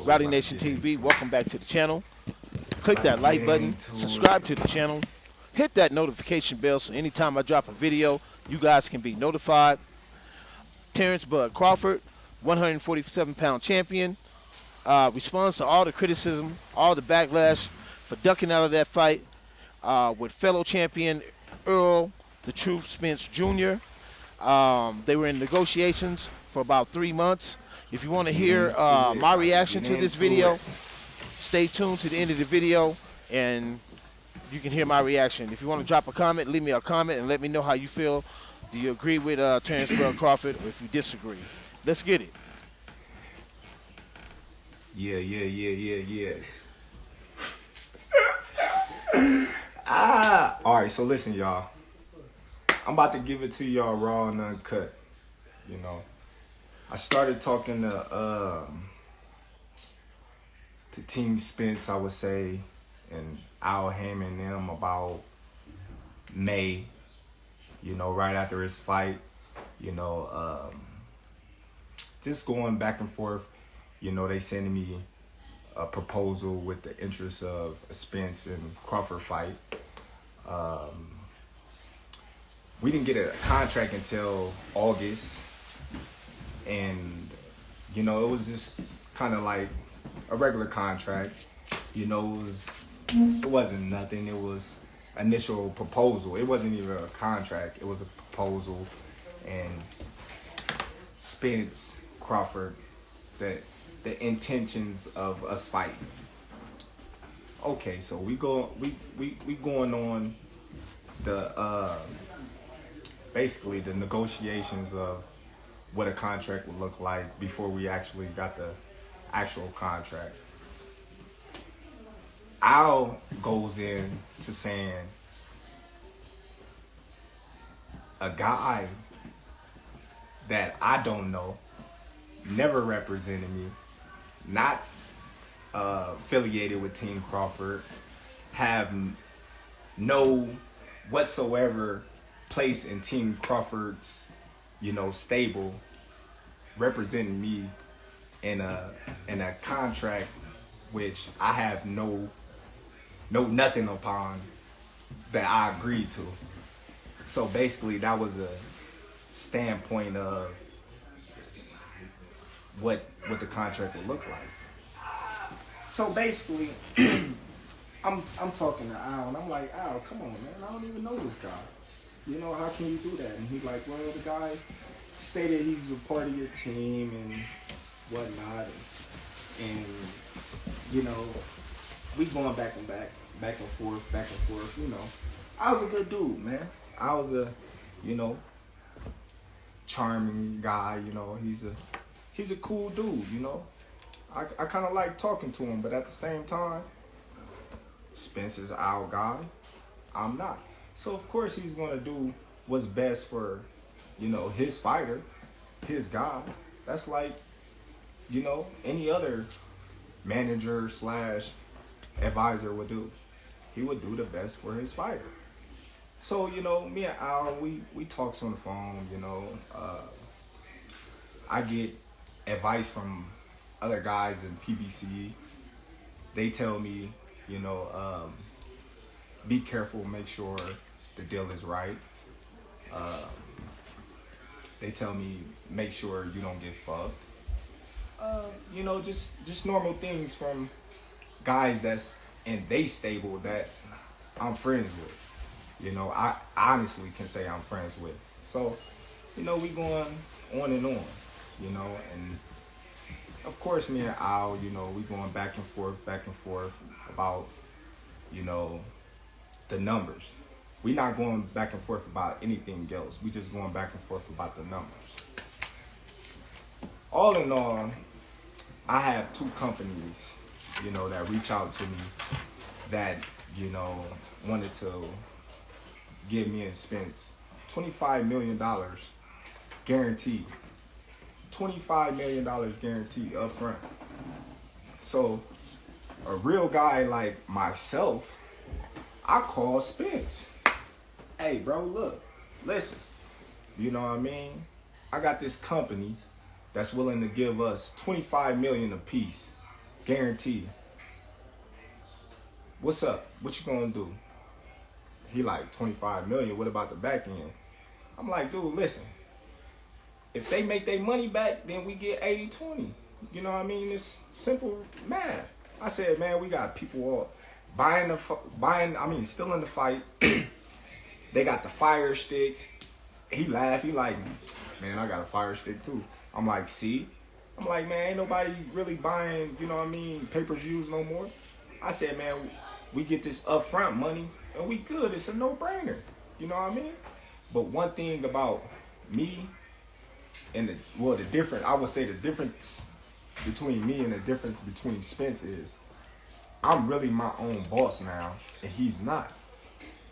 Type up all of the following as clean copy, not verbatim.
Rowdy Nation TV, welcome back to the channel. Click that like button, subscribe to the channel, hit that notification bell so anytime I drop a video, you guys can be notified. Terrence Bud Crawford, 147-pound champion, responds to all the criticism, all the backlash for ducking out of that fight with fellow champion Earl the Truth Spence Jr. They were in negotiations for about 3 months. If you want to hear my reaction to this video, stay tuned to the end of the video and you can hear my reaction. If you want to drop a comment, leave me a comment and let me know how you feel. Do you agree with Terrence Bud Crawford or if you disagree? Let's get it. Yeah. Alright, so listen, y'all. I'm about to give it to y'all raw and uncut. You know, I started talking to Team Spence, I would say, and HAYMON and them about May, you know, right after his fight, you know, just going back and forth. You know, they sending me a proposal with the interest of a Spence and Crawford fight. We didn't get a contract until August, and you know, it was just kind of like a regular contract. You know, it wasn't nothing. It was initial proposal. It wasn't even a contract. It was a proposal, and Spence, Crawford, the intentions of us fighting. Okay, so we going on the basically the negotiations of what a contract would look like before we actually got the actual contract. Al goes in to saying a guy that I don't know, never represented me, not affiliated with Team Crawford, have no whatsoever place in Team Crawford's, you know, stable, representing me in a contract which I have nothing upon that I agreed to. So basically that was a standpoint of what the contract would look like. So basically I'm talking to Al and I'm like, Al, come on, man, I don't even know this guy. You know, how can you do that? And he's like, well, the guy stated he's a part of your team and whatnot. And you know, we going back and forth, you know. I was a good dude, man. I was a, you know, charming guy, you know. He's a cool dude, you know. I kind of like talking to him, but at the same time, Spence is our guy. I'm not. So of course he's gonna do what's best for, you know, his fighter, his guy. That's like, you know, any other manager / advisor would do. He would do the best for his fighter. So, you know, me and Al, we talks on the phone, you know. I get advice from other guys in PBC. They tell me, you know, be careful, make sure the deal is right. They tell me, make sure you don't get fucked. You know, just normal things from guys that's in they stable that I'm friends with. You know, I honestly can say I'm friends with. So, you know, we going on and on, you know, and of course me and Al, you know, we going back and forth about, you know, the numbers. We not going back and forth about anything else. We just going back and forth about the numbers. All in all, I have 2 companies, you know, that reach out to me that, you know, wanted to give me and Spence $25 million guaranteed. $25 million guaranteed up front. So a real guy like myself, I call Spence. Hey bro, look, listen, you know what I mean? I got this company that's willing to give us $25 million a piece guarantee. What's up? What you gonna do? He like 25 million. What about the back end? I'm like, dude, listen. If they make their money back, then we get 80-20. You know what I mean? It's simple math. I said, man, we got people all still in the fight. They got the fire sticks. He laughed. He like, man, I got a fire stick too. I'm like, see? I'm like, man, ain't nobody really buying, you know what I mean, pay-per-views no more. I said, man, we get this upfront money and we good. It's a no-brainer. You know what I mean? But one thing about me and the difference between me and the difference between Spence is I'm really my own boss now, and he's not.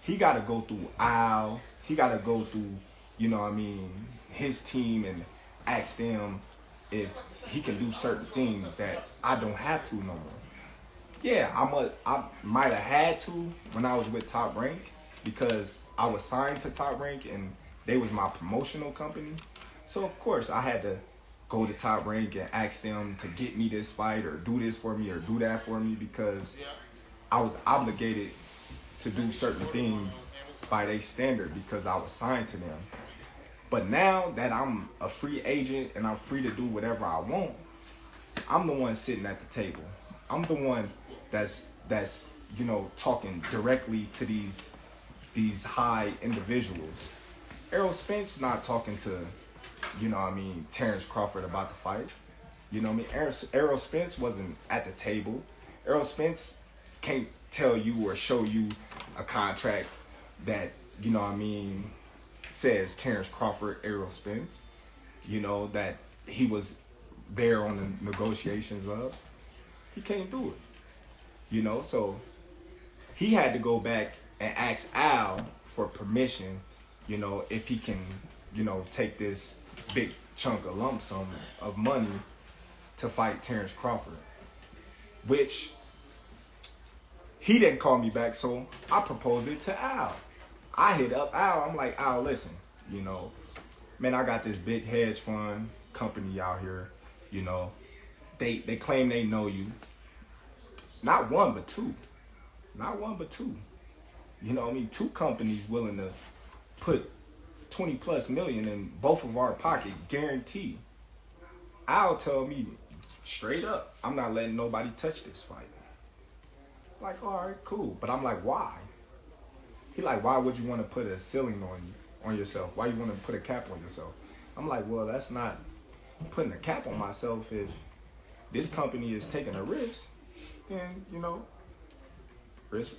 He got to go through Al. He got to go through, you know what I mean, his team and ask them if he can do certain things that I don't have to no more. Yeah, I might have had to when I was with Top Rank because I was signed to Top Rank and they was my promotional company. So of course I had to go to Top Rank and ask them to get me this fight or do this for me or do that for me because I was obligated to do certain things by their standard because I was signed to them. But now that I'm a free agent and I'm free to do whatever I want, I'm the one sitting at the table. I'm the one that's you know, talking directly to these high individuals. Errol Spence not talking to, you know what I mean, Terrence Crawford about the fight. You know what I mean? Errol Spence wasn't at the table. Errol Spence can't tell you or show you a contract that, you know what I mean, says Terrence Crawford, Errol Spence. You know, that he was there on the negotiations of. He can't do it. You know, so he had to go back and ask Al for permission, you know, if he can, you know, take this big chunk of lump sum of money to fight Terrence Crawford, which he didn't call me back, so I proposed it to Al. I hit up Al. I'm like, Al, listen, you know, man, I got this big hedge fund company out here, you know, they claim they know you. Not one, but two. Not one, but two. You know what I mean? Two companies willing to put 20 plus million in both of our pocket, guaranteed. Al tell me straight up, I'm not letting nobody touch this fight. Like, all right, cool. But I'm like, why? He like, why would you want to put a ceiling on yourself? Why you want to put a cap on yourself? I'm like, well, that's not putting a cap on myself. If this company is taking a risk, then, you know,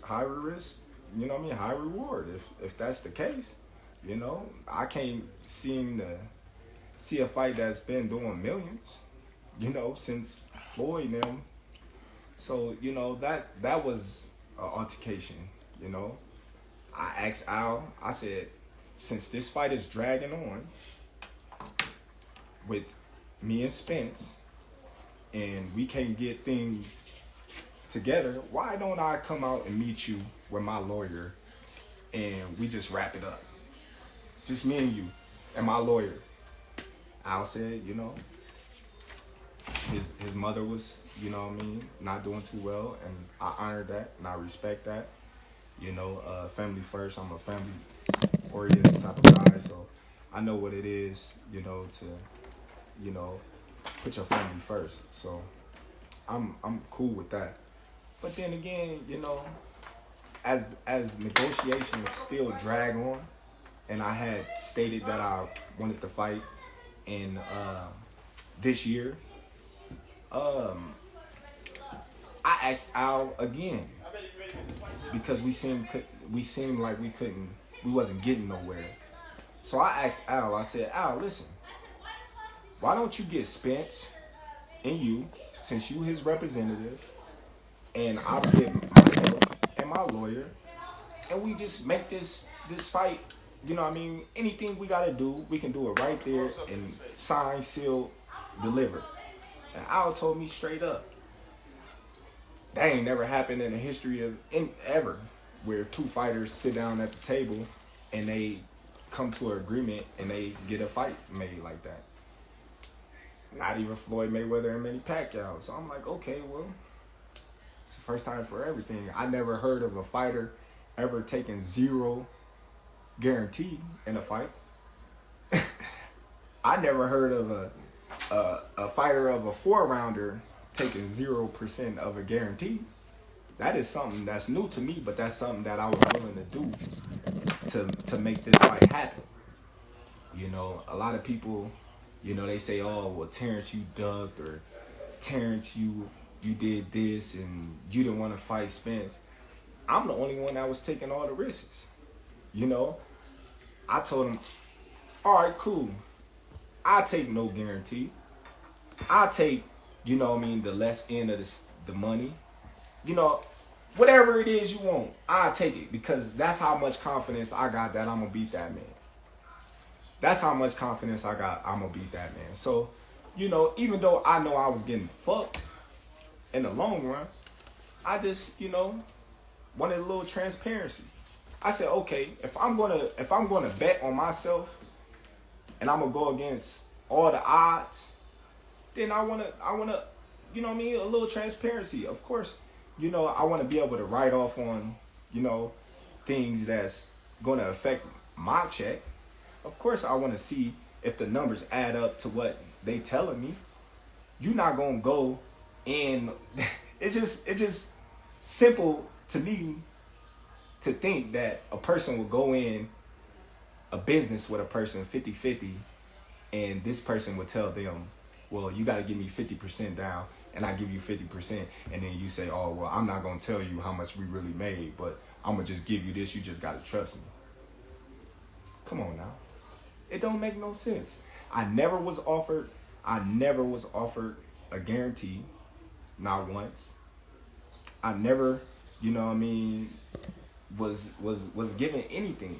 high risk, you know what I mean, high reward. If that's the case, you know, I can't seem to see a fight that's been doing millions, you know, since Floyd and them. So, you know, that was an altercation, you know. I asked Al, I said, since this fight is dragging on with me and Spence and we can't get things together, why don't I come out and meet you with my lawyer and we just wrap it up? Just me and you and my lawyer. Al said, you know, his mother was, you know what I mean, not doing too well, and I honor that and I respect that. You know, family first. I'm a family-oriented type of guy, so I know what it is, you know, to, you know, put your family first. So I'm cool with that. But then again, you know, as negotiations still drag on, and I had stated that I wanted to fight in this year, I asked Al again because we seemed like we wasn't getting nowhere. So I asked Al. I said, Al, listen, why don't you get Spence and you, since you his representative, and I'll get myself and my lawyer, and we just make this fight, you know what I mean, anything we gotta do, we can do it right there and sign, seal, deliver. And Al told me straight up, that ain't never happened in the history of ever, where two fighters sit down at the table and they come to an agreement and they get a fight made like that. Not even Floyd Mayweather and Manny Pacquiao. So I'm like, okay, well, it's the first time for everything. I never heard of a fighter ever taking 0 guarantee in a fight. I never heard of a fighter of a 4-rounder taking 0% of a guarantee. That is something that's new to me, but that's something that I was willing to do to make this fight happen. You know, a lot of people, you know, they say, oh, well, Terrence, you ducked, or Terrence, you did this, and you didn't want to fight Spence. I'm the only one that was taking all the risks. You know, I told him, all right, cool. I take no guarantee. I take, you know what I mean, the less end of the money. You know, whatever it is you want, I take it, because that's how much confidence I got that I'm gonna beat that man. That's how much confidence I got I'm gonna beat that man. So, you know, even though I know I was getting fucked in the long run, I just, you know, wanted a little transparency. I said, okay, if I'm gonna bet on myself and I'm gonna go against all the odds, then I wanna, you know what I mean, a little transparency. Of course, you know, I wanna be able to write off on, you know, things that's gonna affect my check. Of course, I wanna see if the numbers add up to what they telling me. You're not gonna go in. It's just simple to me to think that a person will go in a business with a person 50-50, and this person would tell them, well, you got to give me 50% down, and I give you 50%, and then you say, oh, well, I'm not going to tell you how much we really made, but I'm going to just give you this. You just got to trust me. Come on now. It don't make no sense. I never was offered a guarantee, not once. I never, you know what I mean, was given anything.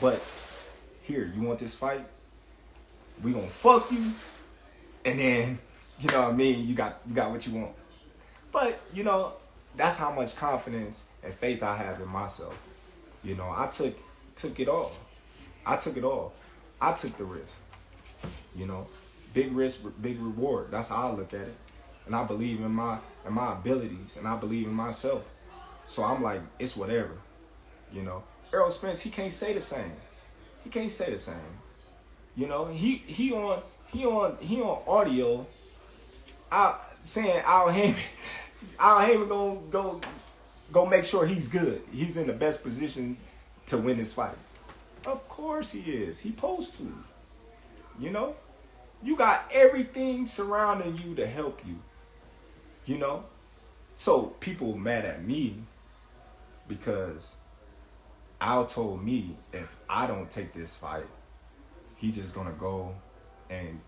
But here, you want this fight? We gonna fuck you, and then, you know what I mean, you got what you want. But, you know, that's how much confidence and faith I have in myself. You know, I took it all. I took it all. I took the risk. You know, big risk, big reward. That's how I look at it. And I believe in my abilities, and I believe in myself. So I'm like, it's whatever. You know, Errol Spence, he can't say the same. He can't say the same. You know, he on audio saying Al Heyman go make sure he's good. He's in the best position to win this fight. Of course he is. He supposed to. You know, you got everything surrounding you to help you. You know, so people mad at me because Al told me if I don't take this fight, he's just gonna go and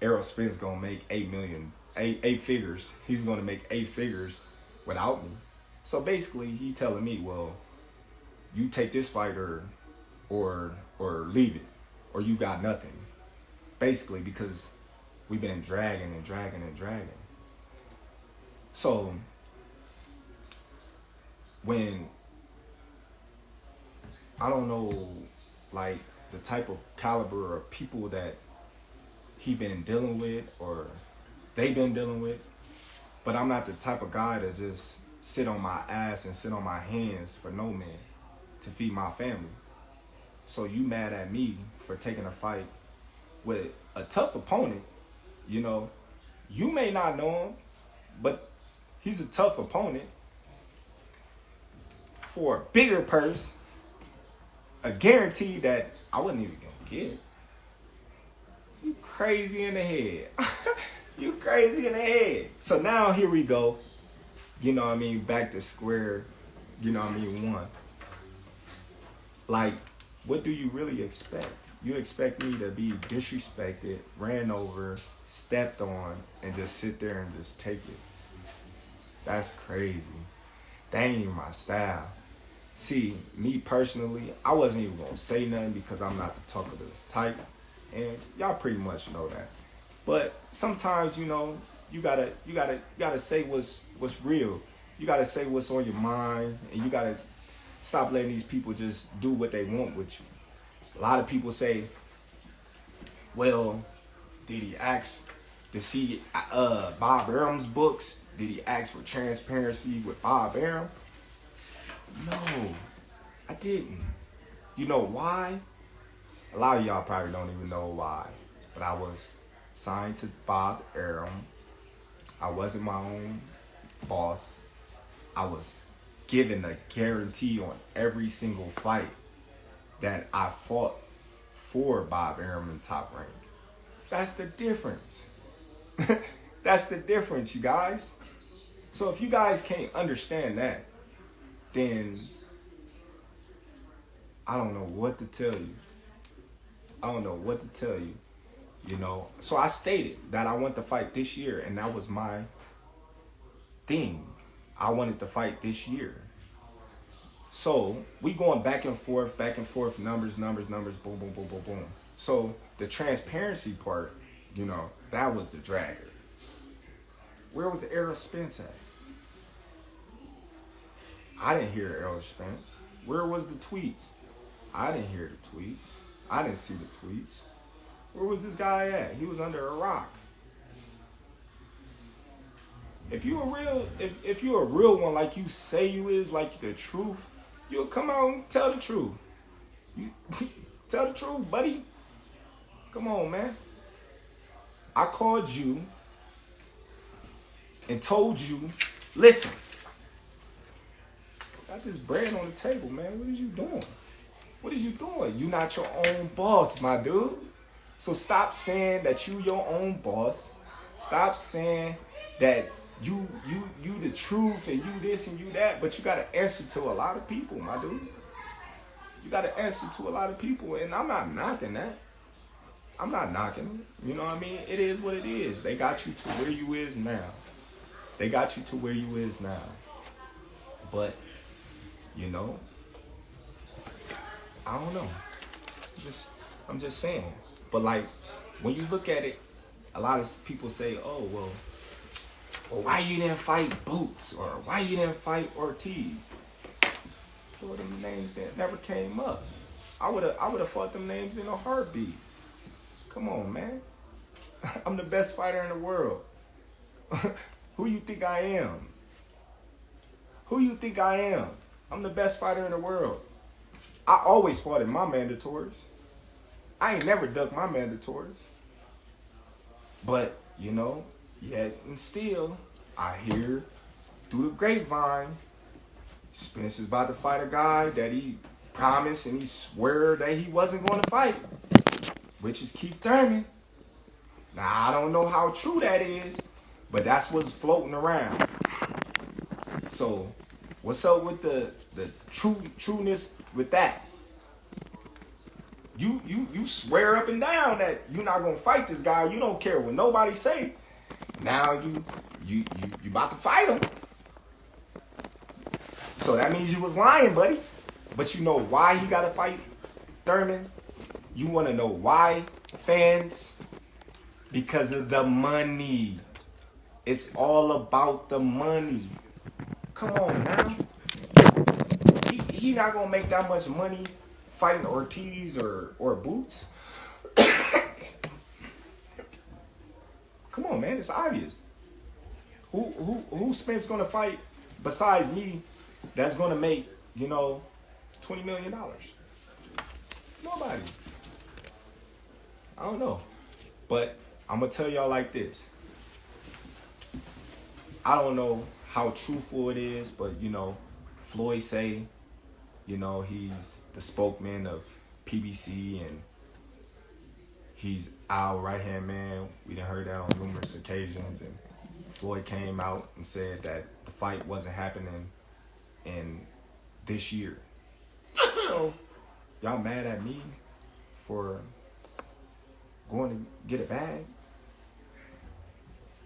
Errol Spence gonna make eight figures. He's gonna make 8 figures without me. So basically, he telling me, well, you take this fight or leave it, or you got nothing. Basically, because we've been dragging. So when I don't know, like, the type of caliber of people that he been dealing with or they been dealing with, but I'm not the type of guy to just sit on my ass and sit on my hands for no man to feed my family. So you mad at me for taking a fight with a tough opponent. You know, you may not know him, but he's a tough opponent for a bigger purse, a guarantee that I wasn't even gonna get. You crazy in the head. You crazy in the head. So now here we go. You know what I mean? Back to square, you know what I mean, one. Like, what do you really expect? You expect me to be disrespected, ran over, stepped on, and just sit there and just take it? That's crazy. That ain't even my style. See, me personally, I wasn't even gonna say nothing because I'm not the talkative type, and y'all pretty much know that. But sometimes, you know, you gotta say what's real. You gotta say what's on your mind, and you gotta stop letting these people just do what they want with you. A lot of people say, well, Did he ask to see Bob Arum's books? Did he ask for transparency with Bob Arum? No, I didn't. You know why? A lot of y'all probably don't even know why. But I was signed to Bob Arum. I wasn't my own boss. I was given a guarantee on every single fight that I fought for Bob Arum in Top Rank. That's the difference. That's the difference, you guys. So if you guys can't understand that, then I don't know what to tell you. I don't know what to tell you, you know. So I stated that I want to fight this year, and that was my thing. I wanted to fight this year. So we going back and forth, numbers, boom, boom, boom, boom, boom. So the transparency part, you know, that was the dragger. Where was Errol Spence at? I didn't hear Errol Spence. Where was the tweets? I didn't hear the tweets. I didn't see the tweets. Where was this guy at? He was under a rock. If you a real one, like you say you is, like the truth, you'll come out and tell the truth. You tell the truth, buddy. Come on, man. I called you and told you, listen, got this bread on the table, man. What is you doing? What is you doing? You not your own boss, my dude. So stop saying that you your own boss. Stop saying that you the truth and you this and you that, but you gotta answer to a lot of people, my dude. You gotta answer to a lot of people, and I'm not knocking that. I'm not knocking it. You know what I mean? It is what it is. They got you to where you is now. They got you to where you is now. But, you know, I don't know. I'm just saying. But like, when you look at it, a lot of people say, oh, well, why you didn't fight Boots? Or why you didn't fight Ortiz? Well, them names that never came up. I would have fought them names in a heartbeat. Come on, man. I'm the best fighter in the world. Who you think I am? Who you think I am? I'm the best fighter in the world. I always fought in my mandatories. I ain't never ducked my mandatories. But, you know, yet and still, I hear through the grapevine, Spence is about to fight a guy that he promised and he swear that he wasn't going to fight, which is Keith Thurman. Now, I don't know how true that is, but that's what's floating around. So, what's up with the trueness with that? You swear up and down that you're not gonna fight this guy. You don't care what nobody say. Now you about to fight him. So that means you was lying, buddy. But you know why he gotta fight Thurman? You wanna know why, fans? Because of the money. It's all about the money. Come on now. He not gonna make that much money fighting Ortiz or Boots. Come on, man, it's obvious. Who Spence gonna fight besides me that's gonna make, you know, $20 million? Nobody. I don't know. But I'm gonna tell y'all like this. I don't know how truthful it is, but you know, Floyd say, you know, he's the spokesman of PBC and he's our right-hand man. We done heard that on numerous occasions, and Floyd came out and said that the fight wasn't happening in this year. So, y'all mad at me for going to get a bag?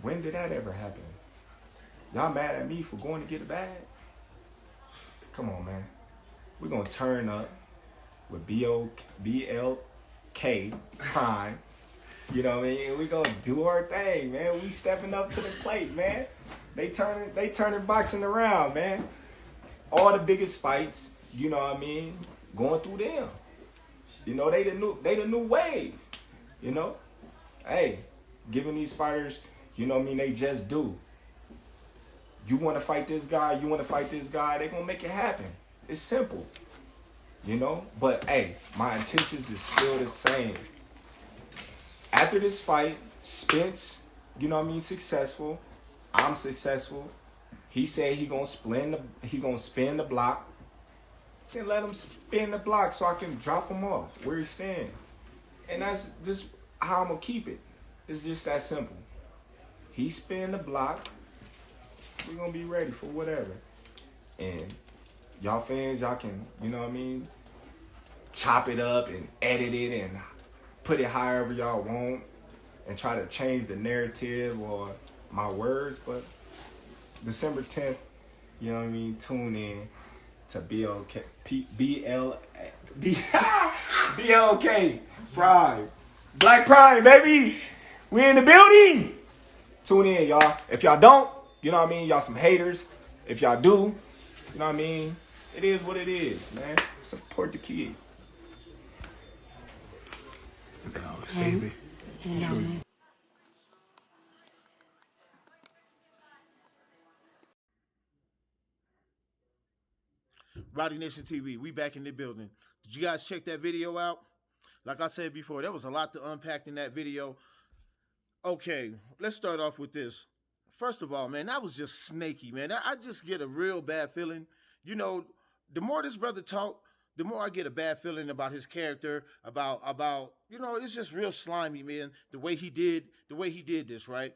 When did that ever happen? Y'all mad at me for going to get a bag? Come on, man. We're going to turn up with BLK Prime. You know what I mean? We're going to do our thing, man. We stepping up to the plate, man. They turning boxing around, man. All the biggest fights, you know what I mean, going through them. You know, they the new wave, you know? Hey, giving these fighters, you know what I mean, they just do. You want to fight this guy, you want to fight this guy, they gonna make it happen. It's simple, you know. But hey, my intentions is still the same. After this fight, Spence, you know what I mean, successful. I'm successful. He said he gonna spin the block. Then let him spin the block so I can drop him off where he stand. And that's just how I'm gonna keep it. It's just that simple. He spin the block. We're gonna be ready for whatever. And y'all fans, y'all can, you know what I mean, chop it up and edit it and put it however y'all want and try to change the narrative or my words. But December 10th, you know what I mean, tune in to BLK Pride. Black Pride, baby. We in the building. Tune in, y'all. If y'all don't, you know what I mean, y'all some haters. If y'all do, you know what I mean, it is what it is, man. Support the kid. They always say me. True. Rowdy Nation TV, we back in the building. Did you guys check that video out? Like I said before, there was a lot to unpack in that video. Okay, let's start off with this. First of all, man, that was just snaky, man. I just get a real bad feeling. You know, the more this brother talk, the more I get a bad feeling about his character, about you know, it's just real slimy, man. The way he did this, right?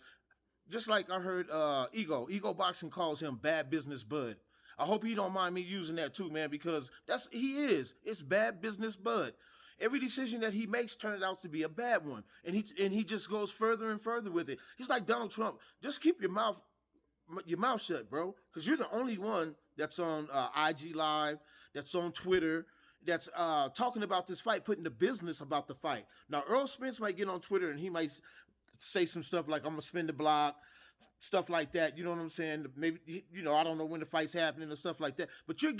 Just like I heard Ego Boxing calls him Bad Business Bud. I hope he don't mind me using that too, man, because it's Bad Business Bud. Every decision that he makes turns out to be a bad one, and he just goes further and further with it. He's like Donald Trump. Just keep your mouth shut, bro, because you're the only one that's on IG Live, that's on Twitter, that's talking about this fight, putting the business about the fight. Now, Earl Spence might get on Twitter and he might say some stuff like, I'm going to spin the block, stuff like that. You know what I'm saying? Maybe, you know, I don't know when the fight's happening and stuff like that. But you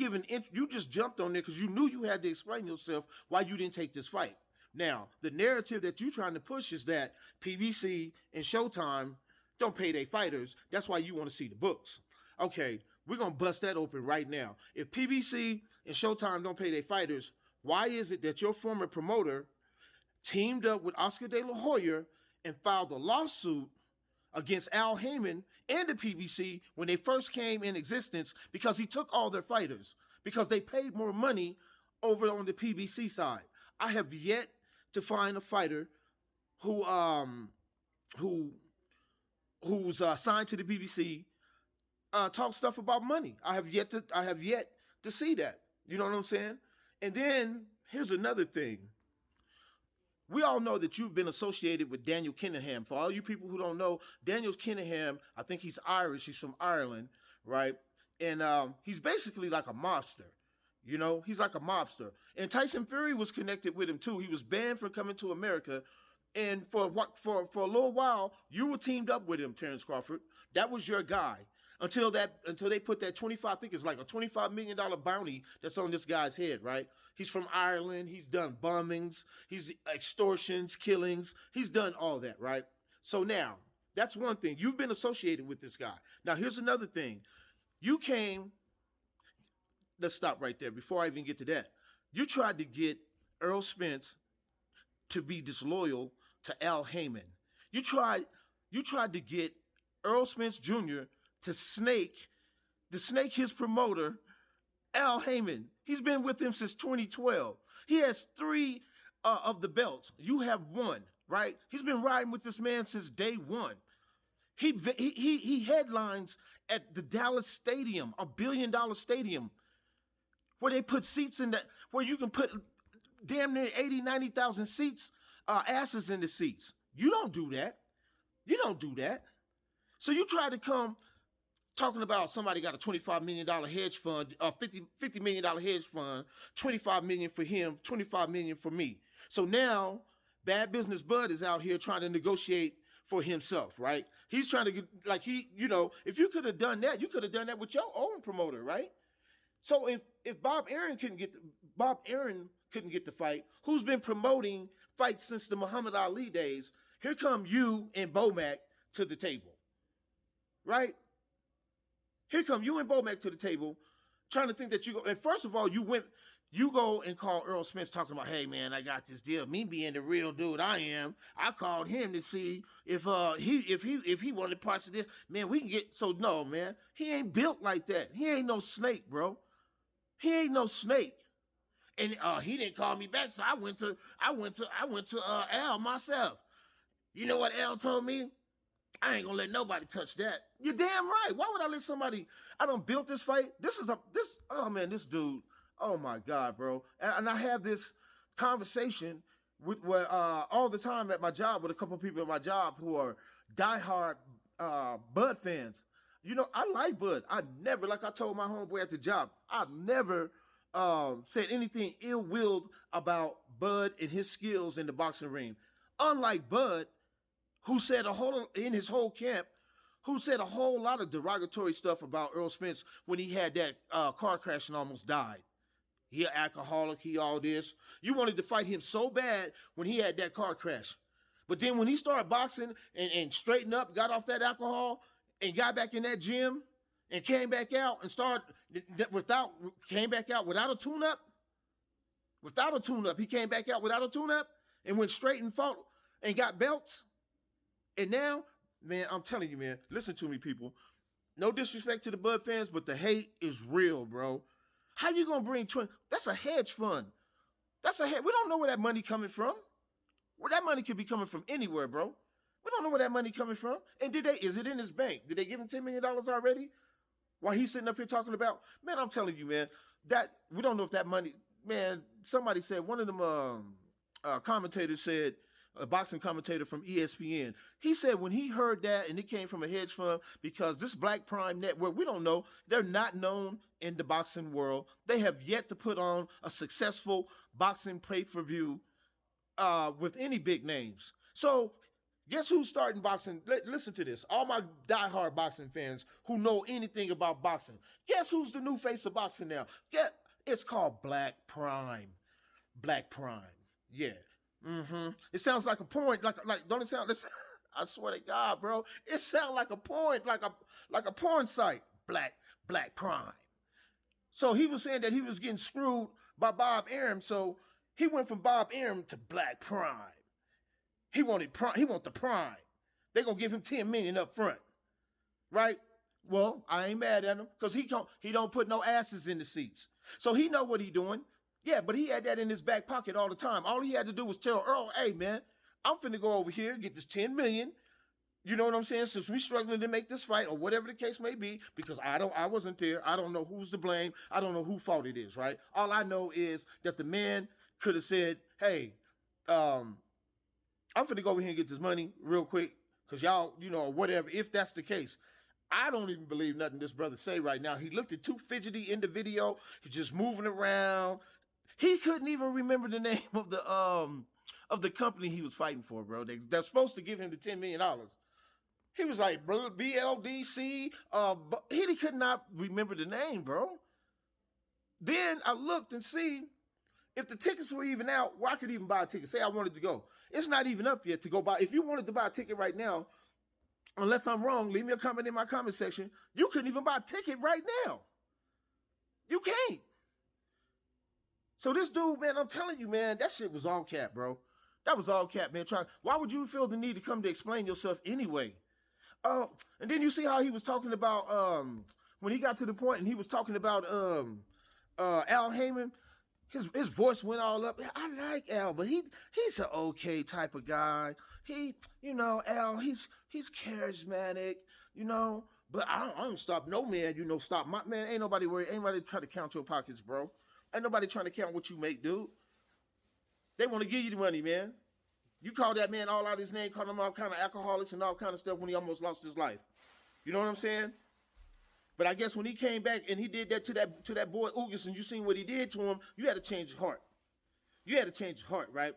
just jumped on there because you knew you had to explain yourself why you didn't take this fight. Now, the narrative that you're trying to push is that PBC and Showtime don't pay their fighters. That's why you want to see the books. Okay, we're going to bust that open right now. If PBC and Showtime don't pay their fighters, why is it that your former promoter teamed up with Oscar De La Hoya and filed a lawsuit against Al Heyman and the PBC when they first came in existence because he took all their fighters, because they paid more money over on the PBC side? I have yet to find a fighter who's signed to the BBC talk stuff about money. I have yet to see that. You know what I'm saying? And then here's another thing. We all know that you've been associated with Daniel Kinahan. For all you people who don't know, Daniel Kinahan, I think he's Irish. He's from Ireland, right? And he's basically like a mobster. You know, he's like a mobster. And Tyson Fury was connected with him too. He was banned from coming to America. And for a little while, you were teamed up with him, Terrence Crawford. That was your guy. Until they put that I think it's like a $25 million bounty that's on this guy's head, right? He's from Ireland. He's done bombings. He's extortions, killings. He's done all that, right? So now, that's one thing. You've been associated with this guy. Now, here's another thing. You came, let's stop right there before I even get to that. You tried to get Earl Spence to be disloyal to Al Heyman. You tried to get Earl Spence Jr. to snake his promoter, Al Heyman. He's been with him since 2012. He has 3 of the belts. You have 1, right? He's been riding with this man since day 1. He headlines at the Dallas Stadium, $1 billion stadium, where they put seats in that, where you can put damn near 80, 90,000 seats, asses in the seats. You don't do that. You don't do that. So you try to come talking about somebody got a $25 million hedge fund, $50 million hedge fund, $25 million for him, $25 million for me. So now Bad Business Bud is out here trying to negotiate for himself, right? He's trying to get, like, if you could have done that, you could have done that with your own promoter, right? So if Bob Aaron couldn't get the fight, who's been promoting fights since the Muhammad Ali days, Here come you and Bomac to the table, right? Here come you and Bomac to the table, trying to think that you go. And first of all, you go and call Earl Spence talking about, hey man, I got this deal. Me being the real dude I am, I called him to see if he wanted parts of this. Man, we can get. So no, man, he ain't built like that. He ain't no snake, bro. He ain't no snake. And he didn't call me back, so I went to Al myself. You know what Al told me? I ain't gonna let nobody touch that. You're damn right. Why would I let somebody? I done built this fight. This dude. Oh my God, bro. And I have this conversation with all the time at my job with a couple of people at my job who are diehard Bud fans. You know, I like Bud. I never, like I told my homeboy at the job, I've never said anything ill-willed about Bud and his skills in the boxing ring. Unlike Bud, who said in his whole camp, who said a whole lot of derogatory stuff about Earl Spence when he had that car crash and almost died. He an alcoholic, he all this. You wanted to fight him so bad when he had that car crash. But then when he started boxing and straightened up, got off that alcohol, and got back in that gym, and came back out and came back out without a tune-up. Without a tune-up. He came back out without a tune-up and went straight and fought and got belts. And now, man, I'm telling you, man, listen to me, people. No disrespect to the Bud fans, but the hate is real, bro. How you gonna bring 20? That's a hedge fund. We don't know where that money coming from. Where that money could be coming from anywhere, bro. We don't know where that money coming from. And is it in his bank? Did they give him $10 million already? While he's sitting up here talking about, man, I'm telling you, man, that we don't know if that money, man, somebody said, one of them commentators said, a boxing commentator from ESPN, he said when he heard that, and it came from a hedge fund, because this Black Prime Network, we don't know, they're not known in the boxing world. They have yet to put on a successful boxing pay-per-view with any big names. So guess who's starting boxing? Listen to this. All my diehard boxing fans who know anything about boxing. Guess who's the new face of boxing now? It's called Black Prime. Black Prime. Yeah. It sounds like a porn. Like don't it sound? Listen, I swear to God, bro. It sounds like a porn, like a porn site. Black Prime. So he was saying that he was getting screwed by Bob Arum. So he went from Bob Arum to Black Prime. He want the prime. They're gonna give him $10 million up front. Right? Well, I ain't mad at him because he don't put no asses in the seats. So he know what he doing. Yeah, but he had that in his back pocket all the time. All he had to do was tell Earl, hey man, I'm finna go over here, get this $10 million. You know what I'm saying? Since we struggling to make this fight or whatever the case may be, because I wasn't there. I don't know who's to blame. I don't know whose fault it is, right? All I know is that the man could have said, hey, I'm finna go over here and get this money real quick because y'all, you know, whatever, if that's the case. I don't even believe nothing this brother say right now. He looked too fidgety in the video. He's just moving around. He couldn't even remember the name of the company he was fighting for, bro. They're supposed to give him the $10 million. He was like, BLDC. He could not remember the name, bro. Then I looked and see if the tickets were even out, where I could even buy a ticket. Say I wanted to go. It's not even up yet to go buy. If you wanted to buy a ticket right now, unless I'm wrong, leave me a comment in my comment section. You couldn't even buy a ticket right now. You can't. So this dude, man, I'm telling you, man, that shit was all cap, bro. That was all cap, man. Why would you feel the need to come to explain yourself anyway? And then you see how he was talking about when he got to the point and he was talking about Al Heyman. His voice went all up. I like Al, but he's an okay type of guy. Al, he's charismatic, but I don't stop no man, stop my man. Ain't nobody worried. Ain't nobody try to count your pockets, bro. Ain't nobody trying to count what you make, dude. They want to give you the money, man. You call that man all out his name, call him all kind of alcoholics and all kind of stuff when he almost lost his life. You know what I'm saying? But I guess when he came back and he did that to that boy Ugas, and you seen what he did to him, you had to change your heart. You had to change your heart, right?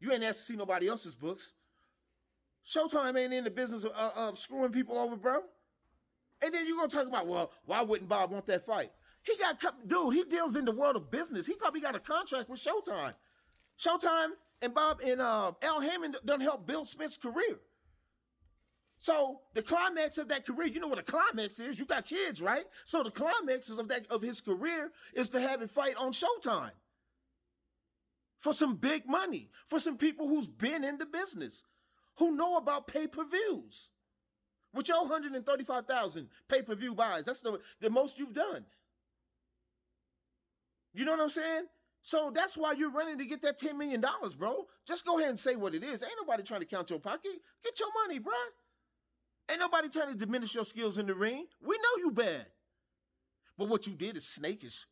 You ain't asked to see nobody else's books. Showtime ain't in the business of screwing people over, bro. And then you're going to talk about, well, why wouldn't Bob want that fight? He deals in the world of business. He probably got a contract with Showtime. Showtime and Bob and Al Haymon done help build Spence's career. So the climax of that career, you know what a climax is? You got kids, right? So the climax of his career is to have it fight on Showtime for some big money, for some people who's been in the business, who know about pay-per-views. With your 135,000 pay-per-view buys, that's the most you've done. You know what I'm saying? So that's why you're running to get that $10 million, bro. Just go ahead and say what it is. Ain't nobody trying to count your pocket. Get your money, bro. Ain't nobody trying to diminish your skills in the ring. We know you bad. But what you did is snakish.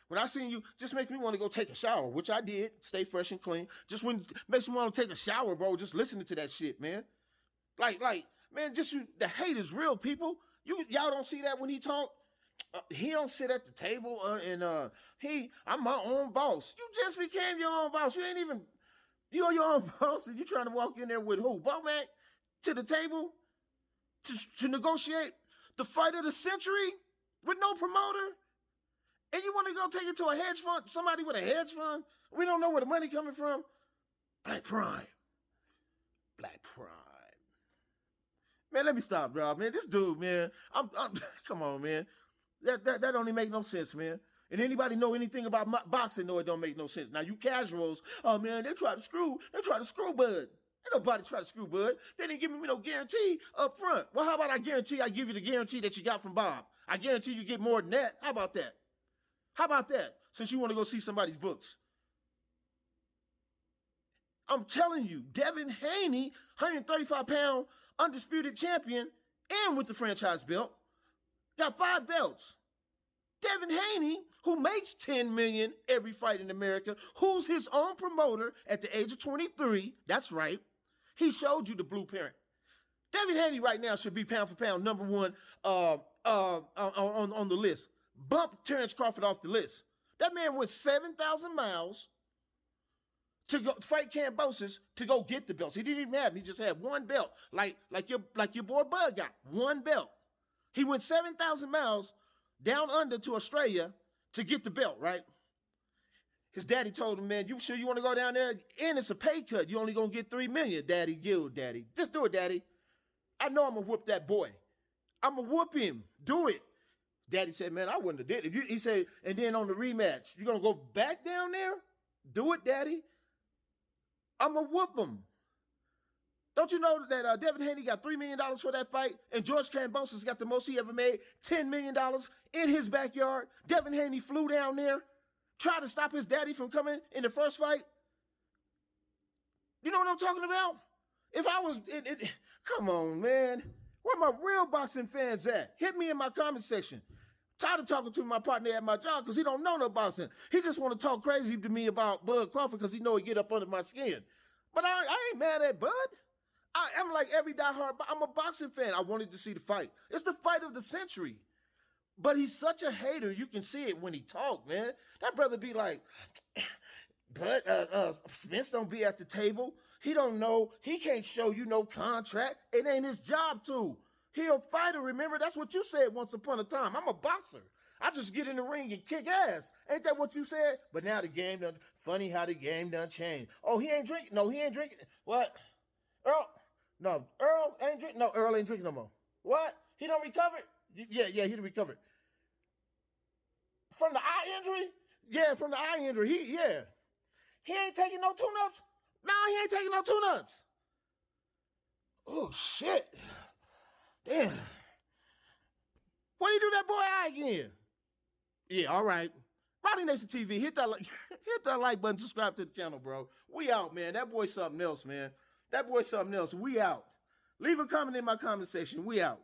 When I seen you, just makes me want to go take a shower, which I did. Stay fresh and clean. Just when makes me want to take a shower, bro. Just listening to that shit, man. Like, man, the hate is real, people. Y'all don't see that when he talk. He don't sit at the table I'm my own boss. You just became your own boss. You're your own boss, and you trying to walk in there with who? Bomac to the table to negotiate the fight of the century with no promoter, and you want to go take it to a hedge fund, somebody with a hedge fund. We don't know where the money coming from. Black Prime. Man, let me stop, bro. Man, this dude, man, I'm come on, man. That don't even make no sense, man. And anybody know anything about boxing, know it don't make no sense. Now, you casuals, oh, man, they try to screw Bud. Ain't nobody try to screw Bud. They didn't give me no guarantee up front. Well, how about I give you the guarantee that you got from Bob? I guarantee you get more than that. How about that? Since you want to go see somebody's books. I'm telling you, Devin Haney, 135-pound undisputed champion and with the franchise belt, got 5 belts. Devin Haney, who makes $10 million every fight in America, who's his own promoter at the age of 23. That's right. He showed you the blueprint. Devin Haney right now should be pound for pound number one on the list. Bump Terrence Crawford off the list. That man went 7,000 miles to go fight Cambosis to go get the belts. He didn't even have them. He just had one belt, like your boy Bud got one belt. He went 7,000 miles down under to Australia to get the belt, right? His daddy told him, man, you sure you want to go down there? And it's a pay cut. You only going to get $3 million. Daddy, daddy. Just do it, daddy. I know I'm going to whoop that boy. I'm going to whoop him. Do it. Daddy said, man, I wouldn't have did it. He said, and then on the rematch, you're going to go back down there? Do it, daddy. I'm going to whoop him. Don't you know that Devin Haney got $3 million for that fight, and George Kambosos got the most he ever made, $10 million in his backyard? Devin Haney flew down there, tried to stop his daddy from coming in the first fight. You know what I'm talking about? If I was, come on, man. Where my real boxing fans at? Hit me in my comment section. Tired of talking to my partner at my job because he don't know no boxing. He just want to talk crazy to me about Bud Crawford because he know he get up under my skin. But I ain't mad at Bud. I'm like every diehard. I'm a boxing fan. I wanted to see the fight. It's the fight of the century. But he's such a hater. You can see it when he talk, man. That brother be like, but Spence don't be at the table. He don't know. He can't show you no contract. It ain't his job to. He a fighter, remember? That's what you said once upon a time. I'm a boxer. I just get in the ring and kick ass. Ain't that what you said? But now the game done, funny how the game done changed. Oh, he ain't drinking. No, he ain't drinking. What? Earl ain't drinking. No, Earl ain't drinking no more. What? He don't recover? Yeah, he done recovered. From the eye injury? Yeah, from the eye injury. He ain't taking no tune-ups? No, he ain't taking no tune-ups. Oh, shit. Damn. What do you do that boy eye again? Yeah, all right. Rowdy Nation TV, hit that like button, subscribe to the channel, bro. We out, man. That boy's something else, man. We out. Leave a comment in my comment section. We out.